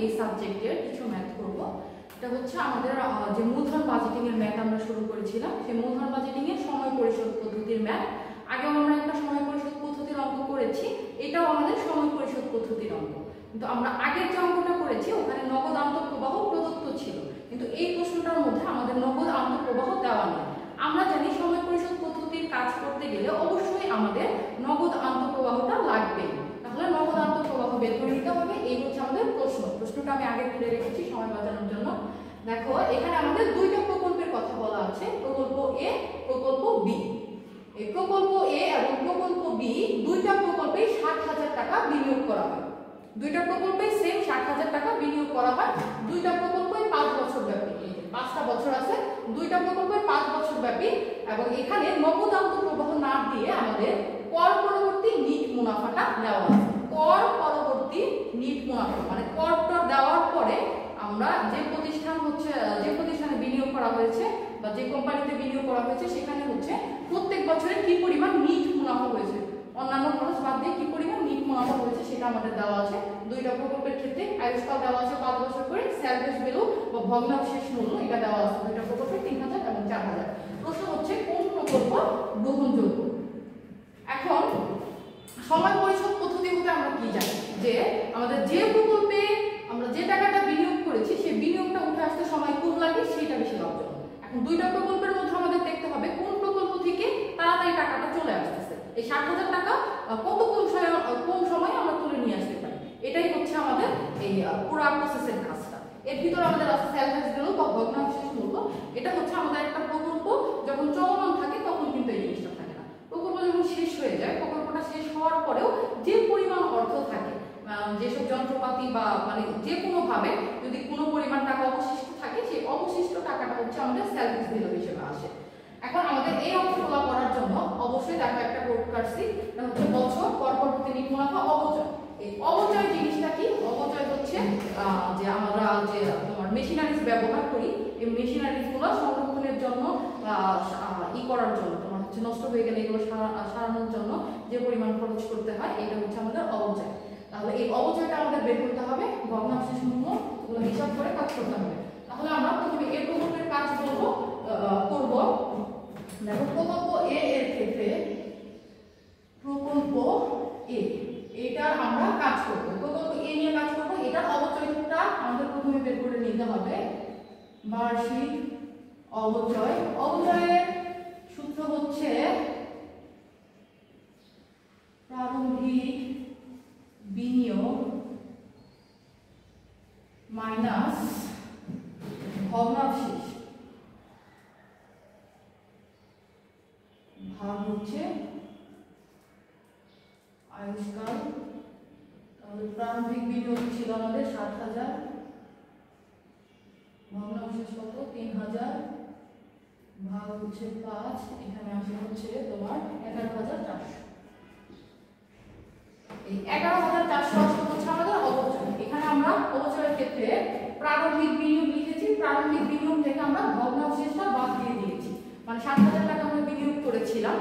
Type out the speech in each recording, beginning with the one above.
এই সাবজেক্টের কিছু ম্যাথ করব। এটা হচ্ছে আমাদের যে মূলধন বাজেটিং এর ম্যাথ আমরা শুরু করেছিলাম, সেই মূলধন বাজেটিং এর সময় পরিশোধ পদ্ধতির ম্যাথ। আগেও আমরা একটা সময় পরিশোধ পদ্ধতির অঙ্ক করেছি, এটাও আমাদের সময় পরিশোধ পদ্ধতির অঙ্ক। কিন্তু আমরা আগের যে অঙ্কটা করেছি ওখানে নগদ আন্তঃপ্রবাহ প্রদত্ত ছিল, কিন্তু এই প্রশ্নটার মধ্যে আমাদের নগদ আন্তঃপ্রবাহ দেওয়া নেই। আমরা জানি সময় পরিশোধ পদ্ধতির কাজ করতে গেলে অবশ্যই আমাদের নগদ আন্তঃপ্রবাহটা লাগবে, তাহলে নগদ আন্তঃপ্রবাহ বের করে নিতে হবে। এই হচ্ছে আমাদের প্রশ্নটা আমি আগে তুলে রেখেছি সময় বাঁচানোর জন্য। দেখো এখানে আমাদের দুইটা প্রকল্পের কথা বলা আছে, প্রকল্প এ, প্রকল্প বি। এই প্রকল্প এ এবং প্রকল্প বি দুইটা প্রকল্পে 60,000 টাকা বিনিয়োগ করা হয়। দুইটা প্রকল্পে সেম 60,000 টাকা বিনিয়োগ করা হয়। দুইটা প্রকল্পই 5 বছর ব্যাপী, 5টা বছর আছে, দুইটা প্রকল্পে 5 বছর ব্যাপী। এবং এখানে নগদ আন্তঃপ্রবাহ না দিয়ে আমাদের কর পরবর্তী নিট মুনাফাটা দেওয়া আছে। কর পরবর্তী নিট মুনাফা মানে করটা দেওয়ার পরে আমরা যে প্রতিষ্ঠানে বিনিয়োগ করা হয়েছে বা যে কোম্পানিতে বিনিয়োগ করা হয়েছে সেখানে হচ্ছে প্রত্যেক বছরে কি পরিমাণ নিট মুনাফা হয়েছে, অন্যান্য খরচ বাদ দিয়ে কি পরিমাণ নিট মুনাফা হয়েছে সেটা আমাদের দেওয়া আছে। দুইটা প্রকল্পের ক্ষেত্রে আয়ুষ্কাল দেওয়া আছে 5 বছর করে, স্যালভেজ ভ্যালু বা ভগ্নাবশেষ মূল্য এটা দেওয়া আছে দুইটা প্রকল্পে 3,000 এবং 4,000। প্রশ্ন হচ্ছে কোন প্রকল্প গ্রহণযোগ্য। এখন সময় পরিশোধ পদ্ধতি বলতে আমরা কি জানি, যে আমাদের যে প্রকল্পে আমরা যে টাকাটা বিনিয়োগ করেছি সেই বিনিয়োগটা উঠে আসতে সময় কম লাগে সেটা বেশি লাভজনক। এখন দুইটা প্রকল্পের মধ্যে আমাদের দেখতে হবে কোন প্রকল্প থেকে তাড়াতাড়ি টাকাটা চলে আসতেছে, এই 60,000 টাকা কত কম সময়ে আমরা তুলে নিয়ে আসতে পারি, এটাই হচ্ছে আমাদের এই পুরো প্রসেসের কাজটা। এর ভিতরে আমাদের আছে স্যালভেজ ভ্যালু বা ভগ্নাবশেষ মূল্য। এটা হচ্ছে আমাদের একটা প্রকল্প যখন চলমান থাকে তখন কিন্তু এই জিনিসটা থাকে না, প্রকল্প যখন শেষ হয়ে যায়, প্রকল্পটা শেষ হওয়ার পরেও যে পরিমাণ অর্থ থাকে, যেসব যন্ত্রপাতি বা মানে যে কোনো ভাবে যদি কোনো পরিমাণ টাকা অবশিষ্ট থাকে, সেই অবশিষ্ট টাকাটা হচ্ছে আমাদের স্যালভেজ ভ্যালু হিসেবে আসে। এখন আমাদের এই অঙ্কগুলো করার জন্য অবশ্যই দেখো একটা কোড কাটছি, এটা হচ্ছে বছর কর পরবর্তী নিট মুনাফা অবচয়। এই অবচয় জিনিসটা কি? অবচয় হচ্ছে যে আমরা যে তোমার মেশিনারিজ ব্যবহার করি, এই মেশিনারিজ গুলো সংরক্ষণের জন্য করার জন্য তোমার হচ্ছে নষ্ট হয়ে গেলে এগুলো সারানোর জন্য যে পরিমাণ খরচ করতে হয় এটা হচ্ছে আমাদের অবচয়। তাহলে এই অবচয়টা আমাদের বের করতে হবে, ভগ্নাবশেষ মূল্য এগুলো হিসাব করে কাজ করতে হবে। তাহলে আমরা প্রথমে এই প্রকল্পের কাজ করব। দেখো প্রকল্প এ এর ক্ষেত্রে প্রকল্প এ এটার আমরা কাজ করব, প্রকল্প এ নিয়ে কাজ করব। এটার অবচয়টা আমাদের প্রথমে বের করে নিতে হবে, বার্ষিক অবচয়। অবচয়ের সূত্র হচ্ছে প্রারম্ভিক বিনিয়োগ মাইনাস ভগ্নাবশেষ ভাগ হচ্ছে আয়ুষ্কাল। তাহলে প্রারম্ভিক বিনিয়োগ ছিল আমাদের 60,000, ভগ্নাবশেষ কত 3,000 ভাগ হচ্ছে 5, এখানে আসে হচ্ছে তোমার 11,400। এই 11,400 হচ্ছে আমাদের অবচয়। এখানে আমরা অবচয়ের ক্ষেত্রে প্রারম্ভিক বিনিয়োগ লিখেছি, প্রারম্ভিক বিনিয়োগ থেকে আমরা ভগ্নাবশেষটা বাদ দিয়ে দিয়েছি, মানে 7,000 টাকা আমরা বিনিয়োগ করেছিলাম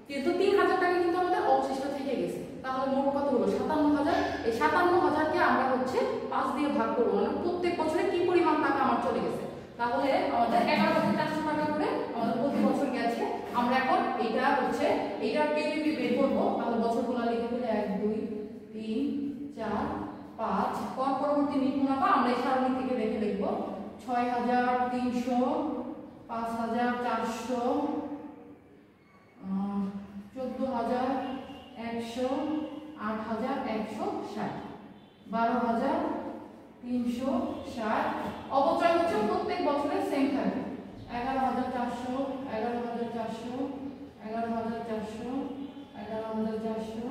কিন্তু 3,000 টাকা কিন্তু আমাদের অবশিষ্ট থেকে গেছে। তাহলে মোট কত হলো 57,000। এই 57,000কে আমরা হচ্ছে 5 দিয়ে ভাগ করব, মানে প্রত্যেক বছরে কি পরিমাণ টাকা আমার চলে গেছে। তাহলে আমাদের 11,400 টাকা করে আমাদের প্রতি বছর গেছে। আমরা এখন এটা হচ্ছে এইটার কেবিবি বের করব। তাহলে বছরগুলো লিখে দিলে 1 2 3 4 5। কর পরবর্তী নিট মুনাফা আমরা এই সারণী থেকে দেখে লিখব 6,300, 5,400, 14,100, 8,160, 12,360। অবচয় হচ্ছে প্রত্যেক বছরে সেম থাকবে 11,400, 11,400, 11,400, 11,400,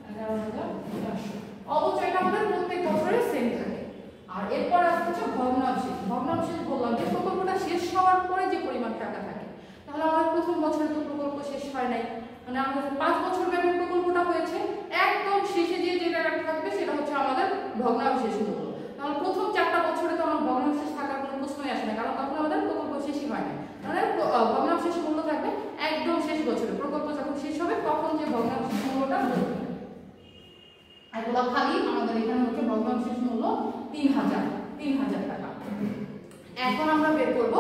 11,400। অবচয়টা আমাদের প্রত্যেক বছরে সেম থাকে। আর এরপর আসছে ভগ্নাবশেষ। ভগ্নাবশেষ বললাম যে প্রকল্পটা শেষ হওয়ার পরে যে পরিমাণ টাকা থাকে। তাহলে আমাদের প্রথম বছরে তো প্রকল্প শেষ হয় নাই, মানে আমাদের 5 বছর ব্যাপী প্রকল্পটা হয়েছে, একদম শেষে যে টাকাটা থাকবে সেটা হচ্ছে আমাদের ভগ্নাবশেষ মূল্য। তাহলে প্রথম 4টা বছরে তো আমার ভগ্নাবশেষ থাকার কোনো প্রশ্নই আসে না, কারণ তখন আমাদের প্রকল্প শেষই হয় না। তাহলে ভগ্নাবশেষ মূল্য থাকবে একদম শেষ বছরে, প্রকল্প যখন শেষ হবে তখন যে ভগ্নাবশেষ মূল্যটা বলবে। এগুলো খালি আমাদের এখানে হচ্ছে ভগ্নাবশেষ মূল্য 3000 টাকা। এখন আমরা বের করব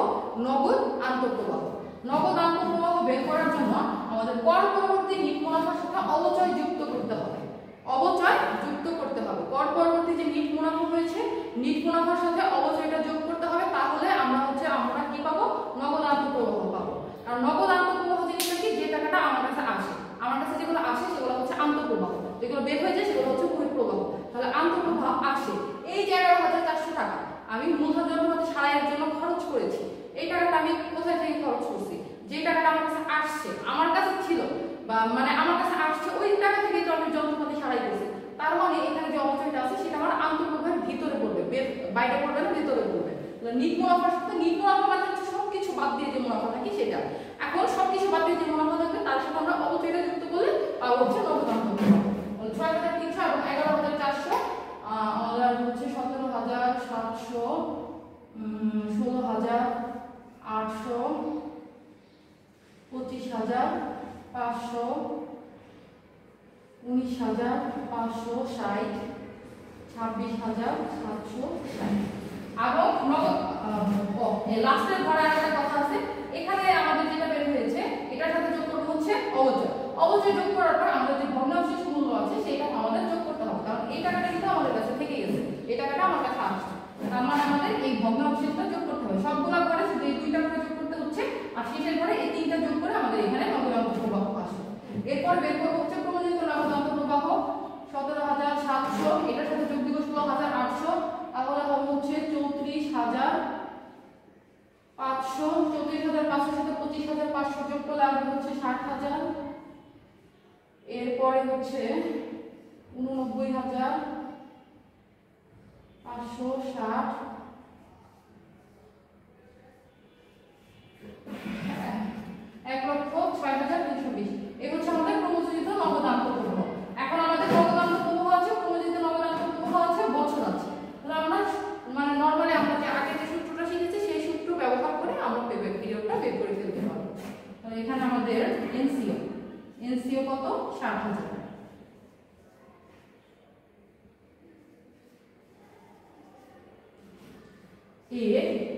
নগদ আন্তঃপ্রবাহ। নগদ আন্তঃপ্রবাহ বের করার জন্য আমাদের কর পরবর্তী নিট মুনাফার সাথে অবচয় যুক্ত করতে হবে। কর পরবর্তী যে নিট মুনাফা হয়েছে, নিট মুনাফার সাথে অবচয়টা যোগ করতে হবে, তাহলে আমরা কি পাবো? নগদ আন্তঃপ্রবাহ পাবো। কারণ নগদ আন্তঃপ্রবাহ জিনিসটা কি? যে টাকাটা আমার কাছে আসে, যেগুলো আসে সেগুলো হচ্ছে আন্তঃপ্রবাহ, যেগুলো বের হয়ে যায় সেগুলো হচ্ছে বহিঃপ্রবাহ। তাহলে আন্তঃপ্রবাহ আসে এই যে 11,400 টাকা আমি মূলধন জনপদ সারাইয়ের জন্য খরচ করেছি। এই টাকাটা আমি কোথায় থেকে খরচ করছি? যে টাকাটা আমার কাছে আসছে, আমার কাছে ছিল, বা আমার কাছে আসছে, ওই টাকা থেকে তো আমি যন্ত্রপাতি সারাই করছি। তার মানে এখানে যে অবচয়টা আছে সেটা আমার আন্তঃপ্রবাহের ভিতরে পড়বে, বাইরে পড়বে না, ভিতরে পড়বে। নিট মুনাফার সাথে, নিট মুনাফা মানে হচ্ছে সবকিছু বাদ দিয়ে যে মুনাফা থাকে সেটা। এখন সবকিছু বাদ দিয়ে যে মুনাফা থাকবে তার সাথে আমরা অবচয়টা যুক্ত করলে পাবো হচ্ছে নগদ আন্তঃপ্রবাহ। 6,300 এবং 11,400 আমাদের হচ্ছে 17,700, 16,800, 25,500, 19,560, 26,760। এবং লাস্টের ঘরে একটা কথা আছে, এখানে আমাদের যেটা বের হয়েছে এটার সাথে যোগ করতে হচ্ছে অবচয় যোগ করার পর আমাদের যে ভগ্নাংশের মূল্য আছে সেটা আমাদের যোগ করতে হবে, কারণ এই টাকাটা কিন্তু আমাদের কাছে থেকে গেছে, এই টাকাটা আমার কাছে আসছে। তার মানে আমাদের এই ভগ্নাংশটা যোগ করতে হবে। সবগুলো ঘরে শুধু এই দুইটা করে যোগ করতে হচ্ছে, আর শেষের ঘরে এই তিনটা যোগ করে আমাদের এখানে নগদ আন্তঃপ্রবাহ আসবে। এরপর বের করব হচ্ছে প্রমাণিত নগদ আন্তঃপ্রবাহ 17,700, এটার সাথে যোগ দিব 16,800, তাহলে হবে হচ্ছে 34,500, 34,500 সাথে 25,500 যোগ করলে আসবে হচ্ছে 60,000। এরপরে হচ্ছে 89,560, 1,06,320। এই হচ্ছে আমাদের প্রমোচিত নগদ আন্তঃপ্রবাহ। এখন আমাদের নগদ আন্তঃপ্রবাহ আছে, প্রমোচিত নগদ আন্তঃপ্রবাহ আছে, বছর আছে। তাহলে আমরা নরমালি আমরা যে আগে যে সূত্রটা শিখেছি সেই সূত্র ব্যবহার করে আমরা পেব্যাক পিরিয়ডটা বের করে ফেলতে পারবো। তাহলে এখানে আমাদের এনসিও কত? 60,000।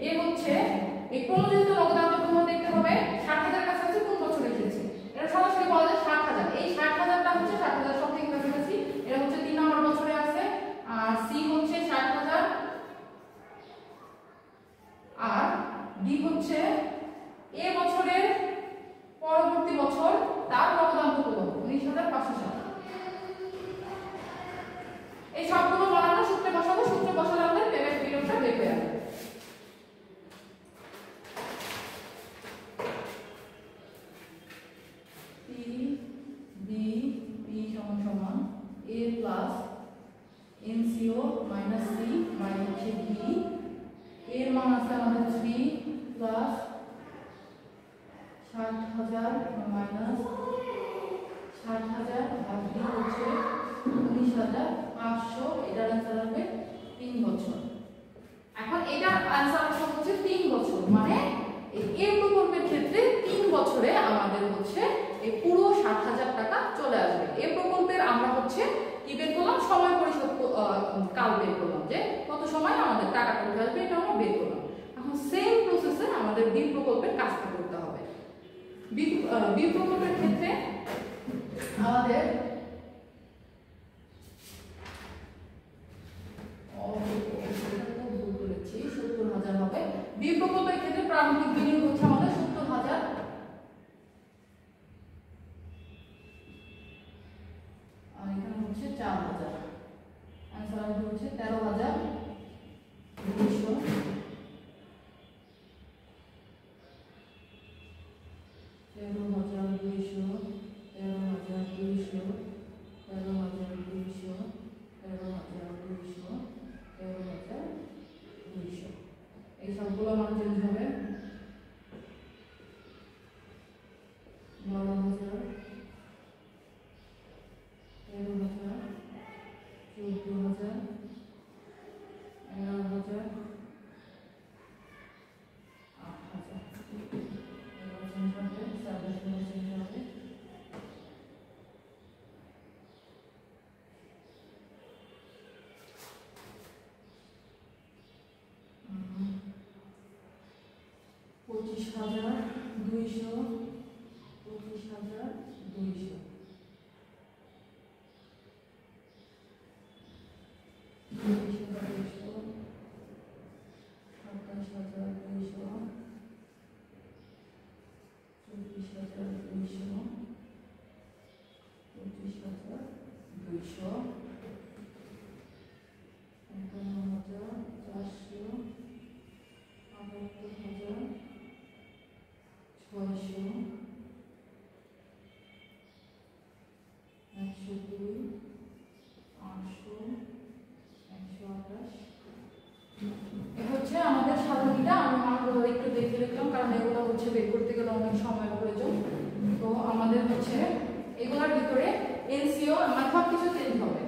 এ হচ্ছে এই প্রমোচিত নগদ আন্তঃপ্রবাহ দেখতে হবে 60,000 কাছে আছে কোন বছর এসেছে। এটা সরাসরি বলা যায় 60,000। এই 60,000টা হচ্ছে 60,000 সব থেকে কাছাকাছি, এটা হচ্ছে 3 নম্বর বছরে আছে। আর সি হচ্ছে 60,000, আর ডি হচ্ছে এ বছরের পরবর্তী বছর তার নগদ আন্তঃপ্রবাহ 19,560। এই সবগুলো বানানো সূত্রে বসাবো, সূত্রে বসালে আমাদের পেব্যাক পিরিয়ডটা বের হয়ে যাবে। A plus NCO minus C by হচ্ছে D, এর মান আছে আমাদের 3 প্লাস 60,000 মাইনাস 60,000 আর D হচ্ছে 19,500। এটার आंसर হবে 3 বছর। এখন এটার आंसर হচ্ছে 3 বছর, মানে এই প্রকল্পের ক্ষেত্রে 3 বছরে আমাদের হচ্ছে এই পুরো 60,000 টাকা চলে আসবে। এই প্রকল্পের আমরা হচ্ছে কি বের করলাম? সময় পরিশোধ কাল বের করলাম, যে কত সময় আমাদের টাকাটা উঠে আসবে এটা আমরা বের করলাম। এখন সেম প্রসেসে আমাদের বি প্রকল্পের কাজটা করতে হবে। বি প্রকল্পের ক্ষেত্রে আমাদের ভুল করেছি, 70,000 হবে। বি প্রকল্পের ক্ষেত্রে প্রারম্ভিক বিনিয়োগ হচ্ছে আমাদের 70,000, আর এখানে হচ্ছে 4,000। आंसर হচ্ছে 13,200, 13,200, 13,200, 13,200, 13,200, 13,200। এই সবগুলো মান চেঞ্জ হবে। 12,000, 13,000, 14,000, 11,000, 8,000। 25,200 25,200 আমাদের সারণীটা আমি মানগুলো একটু দেখে রাখলাম, কারণ এগুলো হচ্ছে বের করতে গেলে অনেক সময় প্রয়োজন। তো আমাদের হচ্ছে এগুলোর ভিতরে এনসিও মানে সব কিছু চেঞ্জ হবে।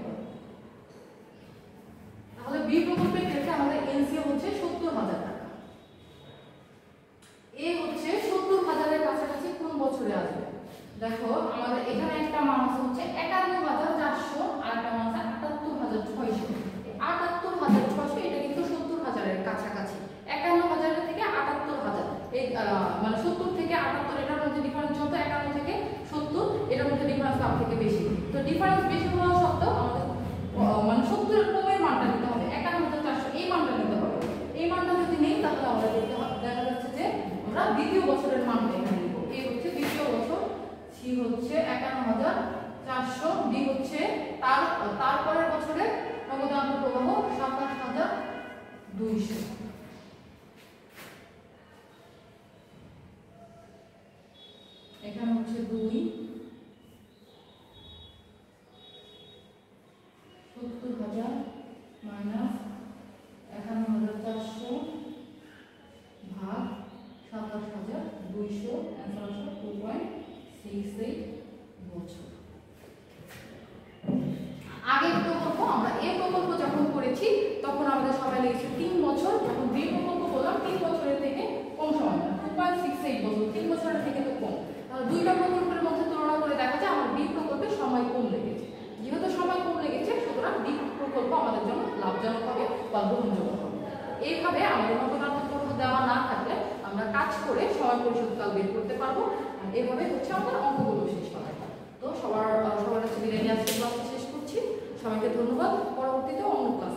তাহলে বি প্রকল্পের ক্ষেত্রে আমাদের এনসিও হচ্ছে 70,000 টাকা। এ হচ্ছে 70,000-এর কাছাকাছি কোন বছরে আসবে? দেখো আমাদের এখানে একটা মান আছে হচ্ছে 51,400 আর একটা মান আছে 78,600। 78,600 এটা কিন্তু 70,000-এর কাছাকাছি। 51,000 থেকে 78,000 এই মানে 70 থেকে 78 এটার মধ্যে ডিফারেন্স যত, 51 থেকে 70 এটার মধ্যে ডিফারেন্স সব থেকে বেশি। তো ডিফারেন্স বেশি হওয়া সত্ত্বেও আমাদের মানে 70 এর কমের মানটা নিতে হবে, 51,400 এই মানটা নিতে হবে। এই মানটা যদি নেই তাহলে আমরা দেখা যাচ্ছে যে আমরা দ্বিতীয় বছরের মানটা এখানে নিব। এই হচ্ছে দ্বিতীয় বছর, সি হচ্ছে 51,400, ডি হচ্ছে তারপরের বছরে নগদান প্রবাহ 27,200। এখানে হচ্ছে 2 70,000 মাইনাস 51,400 ভাগ 27,200, অ্যান্সার হচ্ছে 2.68 বছর। আগের প্রকল্প আমরা এ প্রকল্প যখন করেছি তখন আমাদের সবাই লেগেছে 3 বছর, যখন বি প্রকল্প করলাম 3 বছরের থেকে কম সময় না, 2.68 বছর, 3 বছরের থেকে তো কম। তাহলে দুইটা প্রকল্পের মধ্যে তুলনা করে দেখা যায় আমার বি প্রকল্পে সময় কম লেগেছে। যেহেতু সময় কম লেগেছে সুতরাং বি প্রকল্প আমাদের জন্য লাভজনক হবে বা গ্রহণযোগ্য হবে। এইভাবে আমাদের নগদান প্রবাহ দেওয়া না থাকলে আমরা কাজ করে সময় পরিশোধকাল বের করতে পারবো। আর এভাবে হচ্ছে আমাদের অঙ্কগুলো শেষ করা। তো সবার কাছে বিদায় নিয়ে আজকে ক্লাসটা শেষ করছি। সবাইকে ধন্যবাদ। পরবর্তীতে অন্য ক্লাস